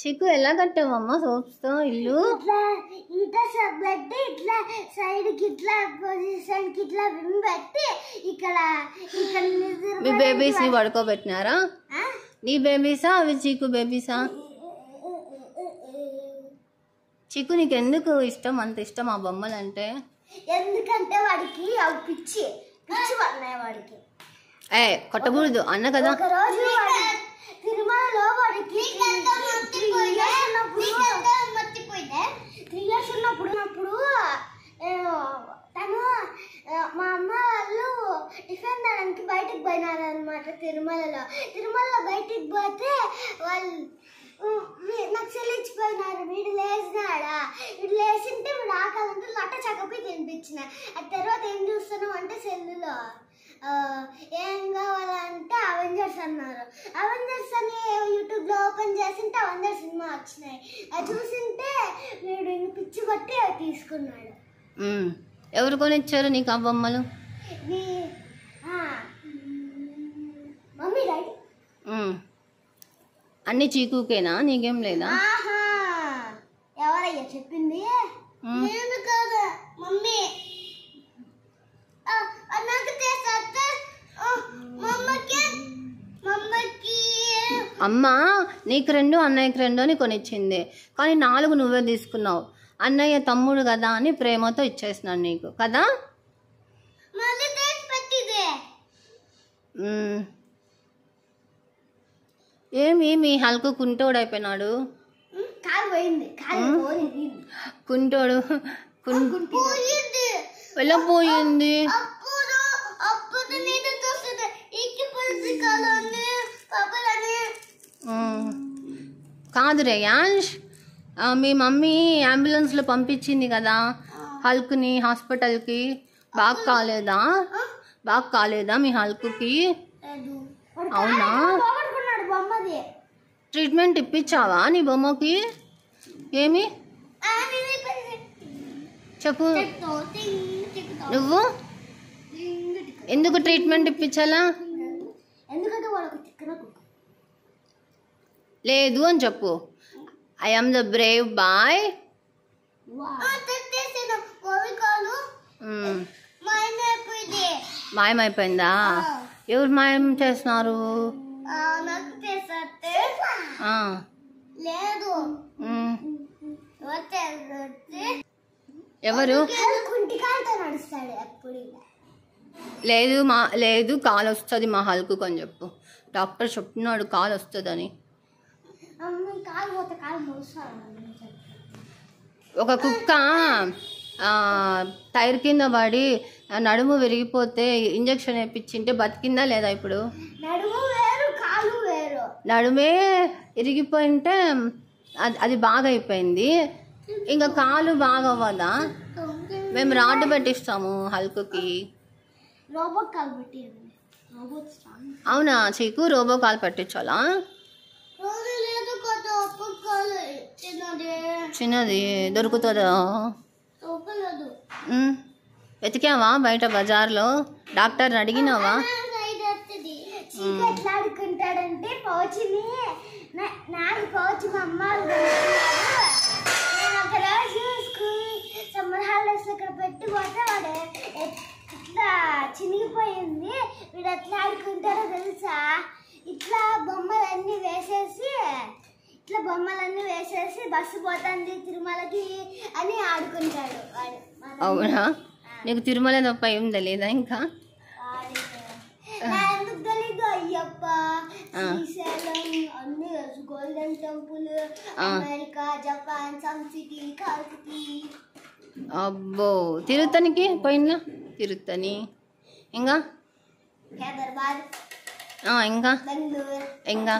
చిక్కు ఎలా కట్టావమ్మా సోప్స్తో ఇల్లు? ఇట్లా పెట్టి ఇట్లా సైడ్కి ఇట్లా పొజిషన్కి ఇట్లా పెట్టి ఇక్కడ మీ బేబీస్ ని పడుకోబెట్టినారా? నీ బేబీసా అవి చిక్కు బేబీసా? చిక్కు నీకు ఎందుకు ఇష్టం, అంత ఇష్టం ఆ బొమ్మలు అంటే? ఎందుకంటే వాడికి అవి పిచ్చి పడినాయి వాడికి. కొట్టకూడదు అన్న కదా. తిరుమలలో వాడికి 3 years ఉన్నప్పుడు తను మా అమ్మ వాళ్ళు టిఫిన్ తినడానికి బయటకు పోయినారనమాట. తిరుమలలో బయటికి పోతే వాళ్ళు నాకు చెల్లించిపోయినారు. వీడు లేచినాడా, వీడు లేచింటే వీడు ఆకాలంటే లట్ట చకపోయి తినిపించిన. ఆ తర్వాత ఏం చూస్తున్నావు అంటే సెల్లులో ఏం కావాలంటే అవెంజర్స్ అన్నారు. అవెంజర్స్ అని యూట్యూబ్లో ఓపెన్ చేసింటే అవెంజర్స్ సినిమా వచ్చినాయి. అది చూసింటే వీడు ఇంక పిచ్చి కొట్టి అవి తీసుకున్నాడు. ఎవరు కొనిచ్చారు నీకు ఆ బొమ్మలు? Mummy daddy. అన్ని చీకుకేనా, నీకేం లేదా? ఎవరయ్యా చెప్పింది? నేను కాదు మమ్మీ. అమ్మ నీకు 2 అన్నయ్యకి 2 అని కొనిచ్చింది, కానీ 4 నువ్వే తీసుకున్నావు. అన్నయ్య తమ్ముడు కదా అని ప్రేమతో ఇచ్చేసినాను నీకు కదా. ఏమి మీ హల్కు కుంటోడు అయిపోయినాడు? కుంటోడు ఎలా పోయింది? కాదు రేయాన్ష్, మీ మమ్మీ అంబులెన్స్లో పంపించింది కదా హల్క్ని హాస్పిటల్కి. బాగా కాలేదా మీ హల్క్కి? అవునా? ట్రీట్మెంట్ ఇప్పించావా నీ బొమ్మకి? ఏమి చెప్పు నువ్వు, ఎందుకు ట్రీట్మెంట్ ఇప్పించాలా? లేదు అని చెప్పు. I am the brave boy. మాయమైపోయిందా? ఎవరు మాయం చేస్తున్నారు? ఎవరు? లేదు కాలు వస్తుంది మా హల్కు అని చెప్పు. డాక్టర్ చెప్తున్నాడు కాలు వస్తుందని. ఒక కుక్క టైర్ కింద పడి నడుము విరిగిపోతే ఇంజక్షన్ వేయించింటే బతికిందా లేదా? ఇప్పుడు నడుమే విరిగిపోయింటే అది బాగా అయిపోయింది, ఇంకా కాలు బాగా అవ్వదా? మేము రాడ్ పెట్టిస్తాము హల్కుకి. అవునా చీకు, రోబో కాల్ పెట్టించాలా? చిన్నది దొరుకుతుందా? వెతికావా బయట బజార్లో? డాక్టర్ని అడిగినావా? ఎట్లా ఆడుకుంటాడంటే పౌచిని నాకు పౌచి మా అమ్మ నేను ఒక రోజు సమ్మర్ హాలిడేస్ ఇక్కడ పెట్టి పోతే వాడు ఇట్లా చినిగిపోయింది. వీడు ఎట్లా ఆడుకుంటారో తెలుసా? ఇట్లా బొమ్మలన్నీ వేసేసి బస్సు పోతుంది తిరుమలకి అని ఆడుకుంటాడు వాడు. అవునా? నీకు తిరుమల తప్ప ఏం తెలియదా ఇంకా? ఎందుకు తెలీదు? అయ్యప్ప, శ్రీశైలం అన్ని golden temple, America, Japan, some city, కాల్సిటీ. అబ్బో, తిరుత్తనికి పోయినా? తిరుత్తని ఇంకా హైదరాబాద్, ఇంకా బెంగళూరు, ఇంకా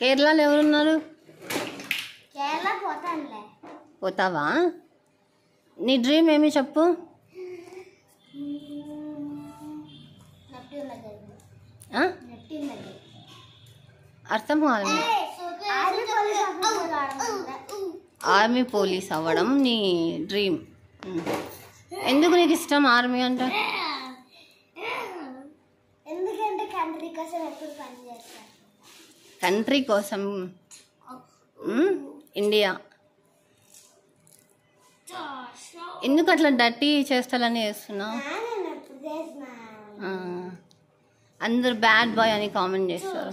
కేరళలో ఎవరున్నారు? కేరళ పోతానులే. పోతావా? నీ డ్రీమ్ ఏమి చెప్పు? అర్థం కాదు. ఆర్మీ పోలీస్ అవ్వడం నీ డ్రీమ్. ఎందుకు నీకు ఇష్టం ఆర్మీ అంటే? ఎందుకంటే కంట్రీ కోసం ఎప్పుడు పని చేస్తాను. కంట్రీ కోసం ఇండియా. ఎందుకు అట్లా డర్టీ చేస్తాలని చేస్తున్నావు? అందరు బ్యాడ్ బాయ్ అని కామెంట్ చేస్తారు.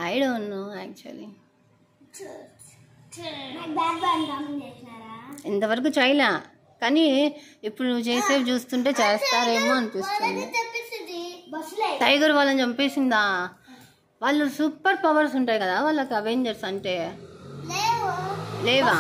I don't know actually. ఇంతవరకు చేయలే, కానీ ఇప్పుడు నువ్వు చేసేవి చూస్తుంటే చేస్తారేమో అనిపిస్తుంది. టైగర్ వాళ్ళని చంపేసిందా? వాళ్ళు సూపర్ పవర్స్ ఉంటాయి కదా వాళ్ళకి, అవెంజర్స్ అంటే. లేవా?